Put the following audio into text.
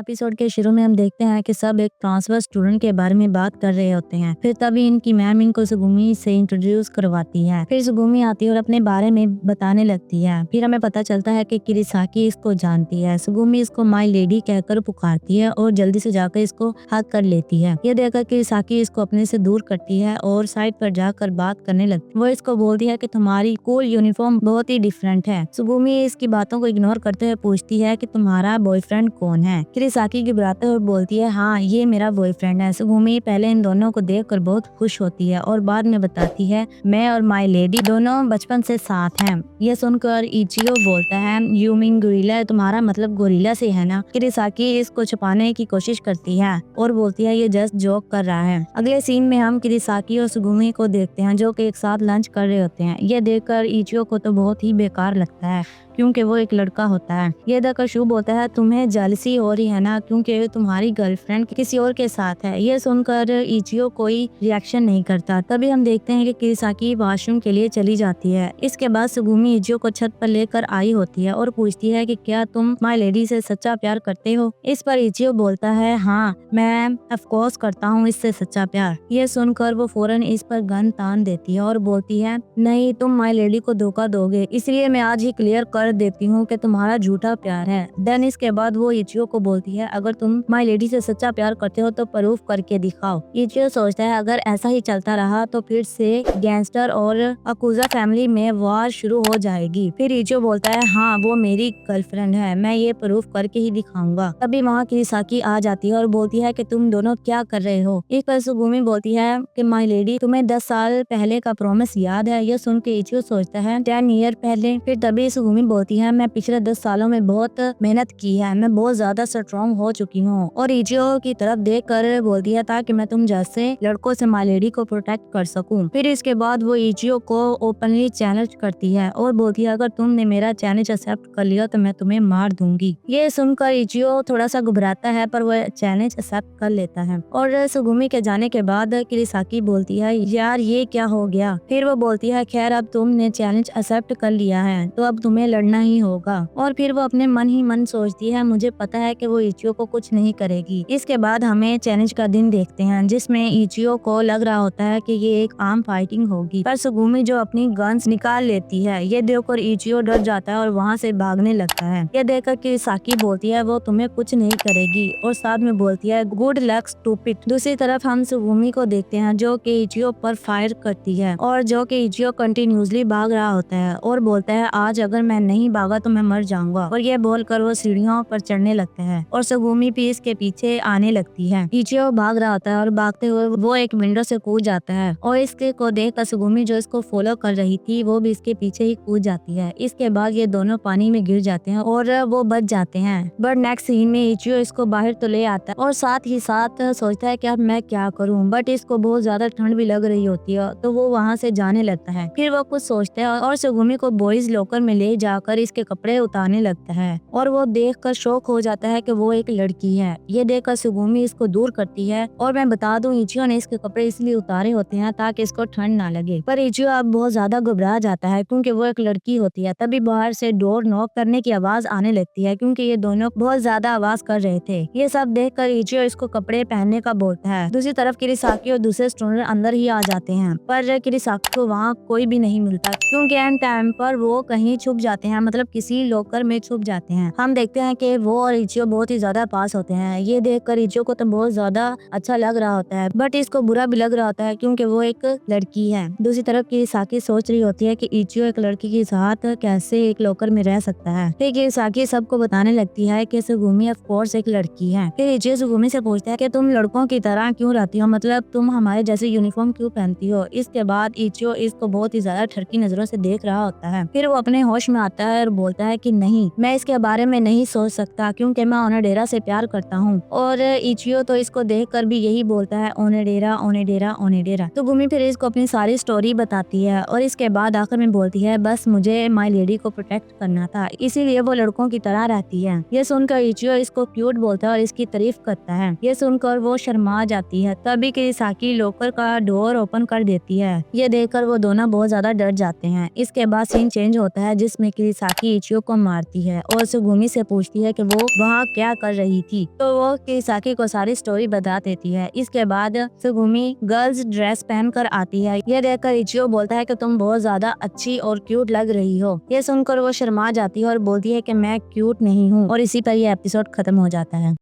Episode के शुरू में हम देखते हैं कि सब एक ट्रांसफर स्टूडेंट के बारे में बात कर रहे होते हैं। फिर तभी इनकी मैम इनको सुगुमी से इंट्रोड्यूस करवाती है। फिर सुगुमी आती है और अपने बारे में बताने लगती है। फिर हमें पता चलता है कि किरिसाकी इसको जानती है। सुगुमी इसको माई लेडी कहकर पुकारती है और जल्दी से जाकर इसको हग कर लेती है। ये देखकर किरिसाकी इसको अपने से दूर करती है और साइड पर जाकर बात करने लगती है। वो इसको बोलती है कि तुम्हारी कूल यूनिफॉर्म बहुत ही डिफरेंट है। सुगुमी इसकी बातों को इग्नोर करते हुए पूछती है कि तुम्हारा बॉयफ्रेंड कौन है। किरिसाकी घबराते हुए बोलती है हाँ ये मेरा बॉयफ्रेंड है। सुगुमी पहले इन दोनों को देखकर बहुत खुश होती है और बाद में बताती है मैं और माई लेडी दोनों बचपन से साथ हैं। यह सुनकर इचियो बोलता है यू मीन गोरिल्ला, तुम्हारा मतलब गोरिल्ला से है ना। किरिसाकी इसको छुपाने की कोशिश करती है और बोलती है ये जस्ट जोक कर रहा है। अगले सीन में हम किरिसाकी और सुगुमी को देखते हैं जो कि एक साथ लंच कर रहे होते हैं। यह देखकर इचियो को तो बहुत ही बेकार लगता है क्योंकि वो एक लड़का होता है। ये देखकर शु बोलता है तुम्हें जेलसी हो रही है ना क्योंकि तुम्हारी गर्लफ्रेंड किसी और के साथ है। ये सुनकर इचियो कोई रिएक्शन नहीं करता। तभी हम देखते हैं कि किरिसाकी वॉशरूम के लिए चली जाती है। इसके बाद सुगुमी इचियो को छत पर लेकर आई होती है और पूछती है कि क्या तुम माई लेडी से सच्चा प्यार करते हो। इस पर इचियो बोलता है हाँ मैं ऑफ कोर्स करता हूँ इससे सच्चा प्यार। ये सुनकर वो फौरन इस पर गन तान देती है और बोलती है नहीं तुम माई लेडी को धोखा दोगे, इसलिए मैं आज ही क्लियर कर देती हूँ कि तुम्हारा झूठा प्यार है। देन इसके बाद वो इचियो को बोलती है अगर तुम माई लेडी से सच्चा प्यार करते हो तो प्रूफ करके दिखाओ। इचियो सोचता है अगर ऐसा ही चलता रहा तो फिर से गैंगस्टर और अकुजा फैमिली में वार शुरू हो जाएगी। फिर इचियो बोलता है हाँ वो मेरी गर्लफ्रेंड है, मैं ये प्रूफ करके ही दिखाऊंगा। तभी वहाँ किरिसाकी आ जाती है और बोलती है कि तुम दोनों क्या कर रहे हो। इस पर सुगुमी बोलती है कि माई लेडी तुम्हें 10 साल पहले का प्रॉमिस याद है। यह सुन के इचियो सोचता है 10 ईयर पहले। फिर तभी सुगुमी बोलती है मैं पिछले 10 सालों में बहुत मेहनत की है, मैं बहुत ज्यादा स्ट्रॉन्ग हो चुकी हूँ। और इचियो की तरफ देख कर बोलती है ताकि मैं तुम जैसे लड़कों से माई लेडी को प्रोटेक्ट कर सकूं। फिर इसके बाद वो इचियो को ओपनली चैलेंज करती है और बोलती है अगर तुमने मेरा चैलेंज एक्सेप्ट कर लिया तो मैं तुम्हें मार दूंगी। ये सुनकर इचियो थोड़ा सा घबराता है पर वह चैलेंज एक्सेप्ट कर लेता है। और सुगुमी के जाने के बाद किरिसाकी बोलती है यार ये क्या हो गया। फिर वो बोलती है खैर अब तुमने चैलेंज एक्सेप्ट कर लिया है तो अब तुम्हें लड़ना ही होगा। और फिर वो अपने मन ही मन सोचती है मुझे पता है कि वो इचियो को कुछ नहीं करेगी। इसके बाद हमें चैलेंज का दिन देखते हैं जिसमें इचियो को लग रहा होता है कि ये एक आम फाइटिंग होगी, पर सुगुमी जो अपनी गन्स निकाल लेती है। ये देखकर इचियो डर जाता है और वहाँ से भागने लगता है। ये देखकर किरिसाकी बोलती है वो तुम्हें कुछ नहीं करेगी और साथ में बोलती है गुड लक स्टूपिड। दूसरी तरफ हम सुगुमी को देखते हैं जो कि इचियो पर फायर करती है और जो कि इचियो कंटिन्यूसली भाग रहा होता है और बोलता है आज अगर मैं नहीं भागा तो मैं मर जाऊंगा। और ये बोलकर वो सीढ़ियों पर चढ़ने लगते हैं और सुगुमी भी इसके पीछे आने लगती है। इचियो भाग रहा होता है और भागते हुए वो एक विंडो से कूद जाता है और इसके को देखकर सुगुमी जो इसको फॉलो कर रही थी वो भी इसके पीछे ही कूद जाती है। इसके बाद ये दोनों पानी में गिर जाते हैं और वो बच जाते हैं। बट नेक्स्ट सीन में इचियो इसको बाहर तो ले आता है और साथ ही साथ सोचता है कि अब मैं क्या करूं। बट इसको बहुत ज्यादा ठंड भी लग रही होती है तो वो वहाँ से जाने लगता है। फिर वो कुछ सोचता है और सुगुमी को बॉयज लॉकर में ले जाकर इसके कपड़े उतारने लगता है और वो देखकर शॉक हो जाता है कि वो एक लड़की है। ये देखकर सुगुमी इसको दूर करती है और मैं बता दूं इचियो ने इसके कपड़े इसलिए उतारे होते हैं ताकि इसको ठंड ना लगे। पर इचियो अब बहुत ज्यादा घबरा जाता है क्योंकि वो एक लड़की होती है। तभी बाहर से डोर नॉक करने की आवाज आने लगती है क्योंकि ये दोनों बहुत ज्यादा आवाज कर रहे थे। ये सब देखकर इचियो इसको कपड़े पहनने का बोलता है। दूसरी तरफ किरिसाकी और दूसरे स्टूडेंट अंदर ही आ जाते हैं पर किरिसाकी को वहाँ कोई भी नहीं मिलता क्योंकि एंड टाइम पर वो कहीं छुप जाते हैं, मतलब किसी लॉकर में छुप जाते हैं। हम देखते हैं कि वो और इचियो बहुत ही ज्यादा पास होते हैं। ये देखकर इचियो को तो बहुत ज्यादा अच्छा लग रहा होता है बट इसको बुरा भी लग रहा होता है क्योंकि वो एक लड़की है। दूसरी तरफ किरिसाकी सोच रही होती है कि इचियो एक लड़की के साथ कैसे एक लॉकर में रह सकता है। फिर किरिसाकी सबको बताने लगती है कि सुगुमी ऑफ कोर्स एक लड़की है। फिर इचियो सुगुमी से पूछता है कि तुम लड़कों की तरह क्यों रहती हो, मतलब तुम हमारे जैसे यूनिफॉर्म क्यों पहनती हो। इसके बाद इचियो इसको बहुत ही ज्यादा ठरकी नजरों से देख रहा होता है। फिर वो अपने होश में आता है और बोलता है कि नहीं मैं इसके बारे में नहीं सोच सकता क्योंकि मैं ओनेडेरा से प्यार करता हूँ। और इचियो तो इसको देखकर भी यही बोलता है ओनेडेरा ओनेडेरा ओनेडेरा। तो गुमी फिर इसको अपनी सारी स्टोरी बताती है और इसके बाद आखिर में बोलती है बस मुझे माई लेडी को प्रोटेक्ट करना था, इसीलिए वो लड़कों की तरह रहती है। ये सुनकर इचियो इसको क्यूट बोलता है और इसकी तारीफ करता है। ये सुनकर वो शर्मा जाती है। तभी किरिसाकी लॉकर का डोर ओपन कर देती है। ये देखकर वो दोनों बहुत ज्यादा डर जाते हैं। इसके बाद सीन चेंज होता है जिसमें किरिसाकी इचियो को मारती है और सुगुमी से पूछती है कि वो वहाँ क्या कर रही थी। तो वो किसाकी को सारी स्टोरी बता देती है। इसके बाद सुगुमी गर्ल्स ड्रेस पहन कर आती है। ये देखकर इचियो बोलता है कि तुम बहुत ज्यादा अच्छी और क्यूट लग रही हो। ये सुनकर वो शर्मा जाती है और बोलती है कि मैं क्यूट नहीं हूँ, और इसी पर ये एपिसोड खत्म हो जाता है।